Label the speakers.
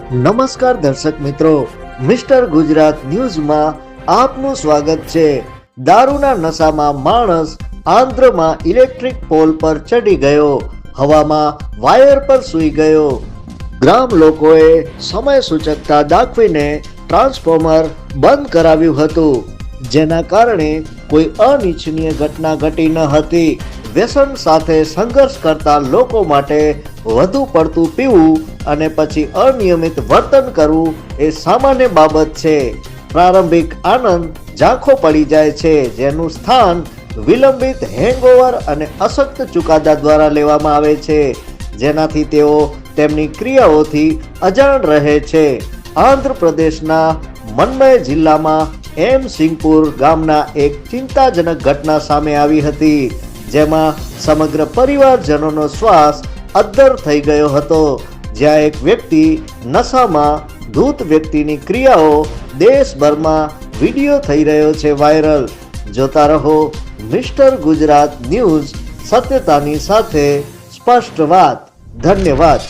Speaker 1: નમસ્કાર દર્શક મિત્રો, મિસ્ટર ગુજરાત ન્યૂઝમાં આપનું સ્વાગત છે। દારૂના નશામાં માણસ આંધ્રમાં ઇલેક્ટ્રિક પોલ પર ચડી ગયો, હવામાં વાયર પર સૂઈ ગયો। ગ્રામ લોકોએ સમય સૂચકતા દાખવીને ટ્રાન્સફોર્મર બંધ કરાવ્યું હતું, જેના કારણે કોઈ અનિચ્છનીય ઘટના ઘટી ન હતી। વ્યસન સાથે સંઘર્ષ કરતા લોકો માટે વધુ પડતું પીવું અને પછી અનિયમિત વર્તન કરવું એ સામાન્ય બાબત છે। પ્રારંભિક આનંદ ઝાંખો પડી જાય છે, જેનું સ્થાન વિલંબિત હેંગઓવર અને અશક્ત ચુકાદા દ્વારા લેવામાં આવે છે, જેનાથી તેઓ તેમની ક્રિયાઓથી અજાણ રહે છે। આંધ્રપ્રદેશના મન્મય જિલ્લામાં એમ સિંગપુર ગામના એક ચિંતાજનક ઘટના સામે આવી હતી, જેમાં સમગ્ર પરિવારજનોનો શ્વાસ અદ્ધર થઈ ગયો હતો, જ્યાં એક વ્યક્તિ નશામાં ધૂત વ્યક્તિની ક્રિયાઓ દેશભરમાં વિડીયો થઈ રહ્યો છે વાયરલ। જોતા રહો મિસ્ટર ગુજરાત ન્યૂઝ, સત્યતાની સાથે સ્પષ્ટ વાત। ધન્યવાદ।